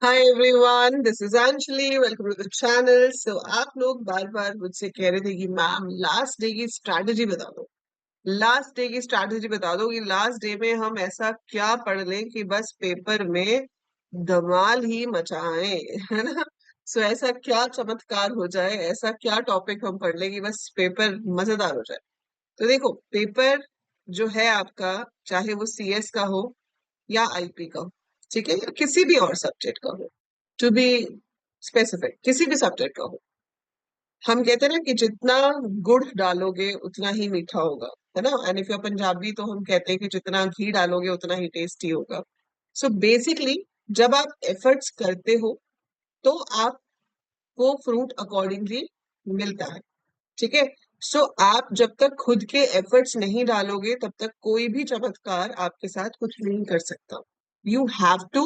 Hi everyone, this is Anjali. Welcome to the channel. So आप लोग बार बार मुझसे कह रहे थे कि मैम लास्ट डे की स्ट्रैटेजी बता दो। लास्ट डे की स्ट्रैटेजी बता दो कि लास्ट डे में हम ऐसा क्या पढ़ लें कि बस पेपर में धमाल ही मचाएं। है ना? सो ऐसा क्या चमत्कार हो जाए, ऐसा क्या टॉपिक हम पढ़ लें कि बस पेपर मजेदार हो जाए। तो देखो, पेपर जो है आपका, चाहे वो सीएस का हो या आईपी का हो, ठीक है, या किसी भी और सब्जेक्ट का हो, टू बी स्पेसिफिक, किसी भी सब्जेक्ट का हो, हम कहते हैं ना कि जितना गुड़ डालोगे उतना ही मीठा होगा। है ना? एंड इफ यू पंजाबी तो हम कहते हैं कि जितना घी डालोगे उतना ही टेस्टी होगा। सो बेसिकली जब आप एफर्ट्स करते हो तो आपको फ्रूट अकॉर्डिंगली मिलता है। ठीक है? सो आप जब तक खुद के एफर्ट्स नहीं डालोगे तब तक कोई भी चमत्कार आपके साथ कुछ नहीं कर सकता। You have to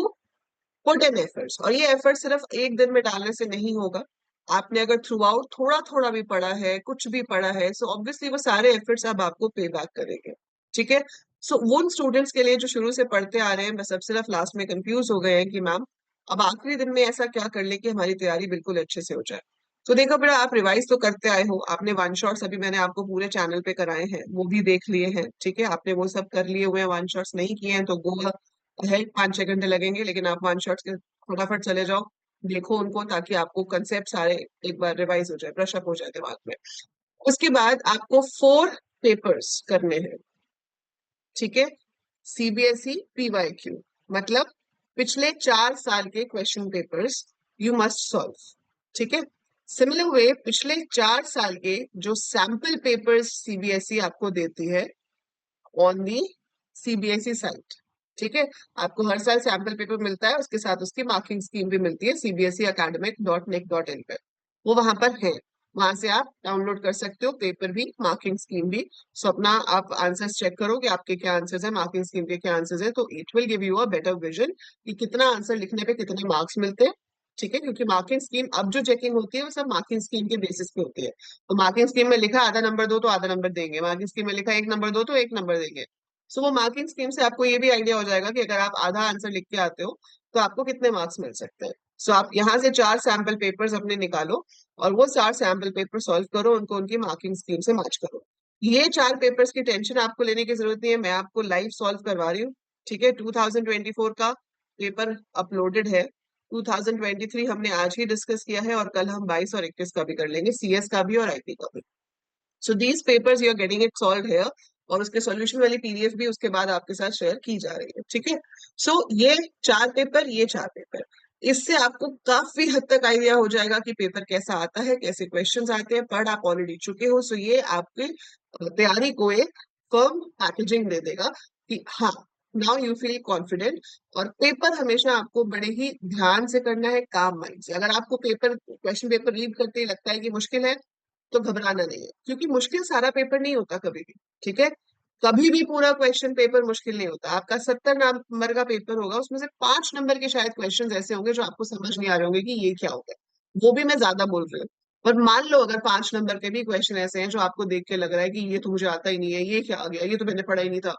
put in efforts, और ये एफर्ट सिर्फ एक दिन में डालने से नहीं होगा। आपने अगर थ्रू आउट थोड़ा थोड़ा भी पढ़ा है, कुछ भी पढ़ा है, सो ऑब्वियसली वो सारे एफर्ट्स अब आपको पे बैक करेंगे। ठीक है? सो उन स्टूडेंट्स के लिए जो शुरू से पढ़ते आ रहे हैं, बस अब सिर्फ लास्ट में कंफ्यूज हो गए हैं कि मैम अब आखिरी दिन में ऐसा क्या कर ले कि हमारी तैयारी बिल्कुल अच्छे से हो जाए। तो देखो बेटा, आप रिवाइज तो करते आए हो, आपने वन शॉट्स अभी मैंने आपको पूरे चैनल पे कराए हैं, वो भी देख लिए हैं। ठीक है? आपने वो सब कर लिए हुए हैं, वन शॉट्स नहीं किए हैं तो गो है, 5-6 घंटे लगेंगे, लेकिन आप वन शॉट्स के फटाफट चले जाओ, देखो उनको, ताकि आपको कंसेप्ट सारे एक बार रिवाइज हो जाए, ब्रश अप हो जाए दिमाग में। उसके बाद आपको 4 पेपर्स करने हैं। ठीक है? सीबीएसई पीवाईक्यू, मतलब पिछले 4 साल के question papers you must solve. ठीक है? सिमिलर वे पिछले 4 साल के जो सैंपल पेपर्स सीबीएसई आपको देती है ऑन दी सीबीएसई साइट। ठीक है? आपको हर साल सैंपल पेपर मिलता है, उसके साथ उसकी मार्किंग स्कीम भी मिलती है cbseacademic.nic.in पे। वो वहां पर है, वहां से आप डाउनलोड कर सकते हो, पेपर भी मार्किंग स्कीम भी। सो अपना आप आंसर्स चेक करो कि आपके क्या आंसर्स है, मार्किंग स्कीम के क्या आंसर्स है, तो it will give you a better vision कि कितना आंसर लिखने पे कितने मार्क्स मिलते हैं। ठीक है? क्योंकि मार्किंग स्कीम अब जो चेकिंग होती है वो सब मार्किंग स्कीम के बेसिस पे होती है। तो मार्किंग स्कीम में लिखा आधा नंबर दो तो आधा नंबर देंगे, मार्किंग स्कीम में लिखा 1 नंबर दो तो 1 नंबर देंगे। सो वो मार्किंग स्कीम से आपको ये भी आइडिया हो जाएगा कि अगर आप आधा आंसर लिख के आते हो तो आपको कितने मार्क्स मिल सकते हैं। सो आप यहाँ से 4 सैंपल पेपर्स अपने निकालो और वो 4 सैंपल पेपर सॉल्व करो, उनको उनकी मार्किंग स्कीम से मैच करो। ये 4 पेपर्स की टेंशन आपको लेने की जरूरत नहीं है, मैं आपको लाइव सॉल्व करवा रही हूँ। ठीक है? 2024 का पेपर अपलोडेड है, 2023 हमने आज ही डिस्कस किया है, और कल हम 22 और 21 का भी कर लेंगे, सीएस का भी और आईपी का भी। So these papers you are getting it solve here, और उसके सॉल्यूशन वाली पीडीएफ भी उसके बाद आपके साथ शेयर की जा रही है। ठीक है? सो ये 4 पेपर, ये 4 पेपर, इससे आपको काफी हद तक आइडिया हो जाएगा कि पेपर कैसा आता है, कैसे क्वेश्चंस आते हैं। पढ़ आप ऑलरेडी चुके हो, सो ये आपकी तैयारी को एक फर्म पैकेजिंग दे देगा कि हाँ, नाउ यू फील कॉन्फिडेंट। और पेपर हमेशा आपको बड़े ही ध्यान से करना है, काम माइंड से। अगर आपको पेपर, क्वेश्चन पेपर रीड करते ही लगता है कि मुश्किल है, तो घबराना नहीं है, क्योंकि मुश्किल सारा पेपर नहीं होता कभी भी। ठीक है? कभी भी पूरा क्वेश्चन पेपर मुश्किल नहीं होता। आपका 70 नंबर का पेपर होगा, उसमें से 5 नंबर के शायद क्वेश्चन ऐसे होंगे जो आपको समझ नहीं आ रहे होंगे कि ये क्या होगा। वो भी मैं ज्यादा बोल रही हूँ। पर मान लो अगर 5 नंबर के भी क्वेश्चन ऐसे हैं जो आपको देख के लग रहा है कि ये तो मुझे आता ही नहीं है, ये क्या आ गया, ये तो मैंने पढ़ा ही नहीं था,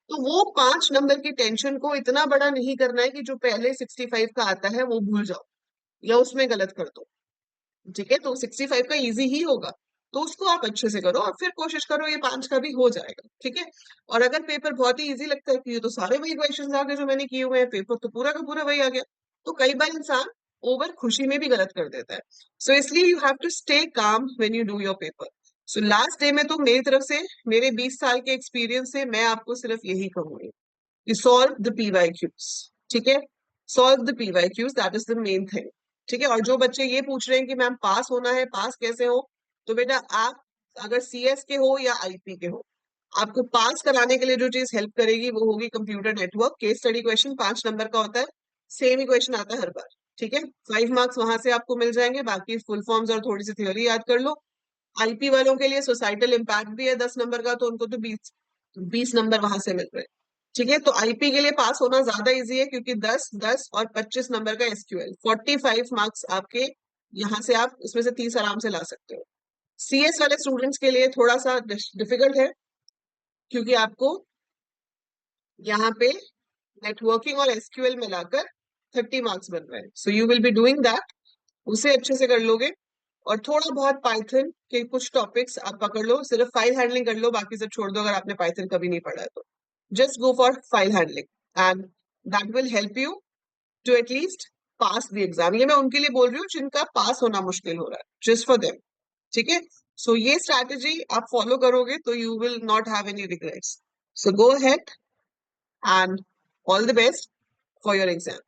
तो वो 5 नंबर की टेंशन को इतना बड़ा नहीं करना है कि जो पहले 65 का आता है वो भूल जाओ या उसमें गलत कर दो। ठीक है? तो 65 का इजी ही होगा, तो उसको आप अच्छे से करो और फिर कोशिश करो ये 5 का भी हो जाएगा। ठीक है? और अगर पेपर बहुत ही इजी लगता है कि ये तो सारे वही क्वेश्चंस आ गए जो मैंने किए हुए हैं, पेपर तो पूरा का पूरा वही आ गया, तो कई बार इंसान ओवर खुशी में भी गलत कर देता है। सो इसलिए you have to stay calm when you do your paper. So last day में तो मेरी तरफ से, मेरे 20 साल के एक्सपीरियंस से मैं आपको सिर्फ यही कहूंगी कि सॉल्व द पीवाईक्यूज। ठीक है? Solve the PYQs, that is the main thing. ठीक है? और जो बच्चे ये पूछ रहे हैं कि मैम पास होना है, पास कैसे हो, तो बेटा आप अगर सीएस के हो या आईपी के हो, आपको पास कराने के लिए जो चीज हेल्प करेगी वो होगी computer network. Case study question 5 number का होता है, सेम ही क्वेश्चन आता है हर बार। ठीक है? 5 मार्क्स वहां से आपको मिल जाएंगे, बाकी फुल फॉर्म्स और थोड़ी सी थ्योरी याद कर लो। आईपी वालों के लिए सोसाइटल इम्पैक्ट भी है 10 नंबर का, तो उनको तो 20 20 नंबर वहां से मिल रहे हैं। ठीक है? तो आईपी के लिए पास होना ज्यादा इजी है, क्योंकि 10 10 और 25 नंबर का एसक्यूएल, 45 मार्क्स आपके यहाँ से, आप उसमें से 30 आराम से ला सकते हो। सीएस वाले स्टूडेंट्स के लिए थोड़ा सा डिफिकल्ट है, क्योंकि आपको यहाँ पे नेटवर्किंग और एसक्यूएल मिलाकर 30 मार्क्स बन रहे हैं. So you will be doing that. उसे अच्छे से कर लोगे. और थोड़ा बहुत पाइथन के कुछ टॉपिक्स आप पकड़ लो. सिर्फ फाइल हैंडलिंग कर लो, बाकी सब छोड़ दो अगर आपने पाइथन कभी नहीं पढ़ा है तो. Just go for file handling and that will help you to at least pass the exam. ये मैं उनके लिए बोल रही हूँ जिनका पास होना मुश्किल हो रहा है. Just for them. ठीक है. सो ये स्ट्रैटेजी आप फॉलो करोगे तो you will not have any regrets. So go ahead and all the best for your exam.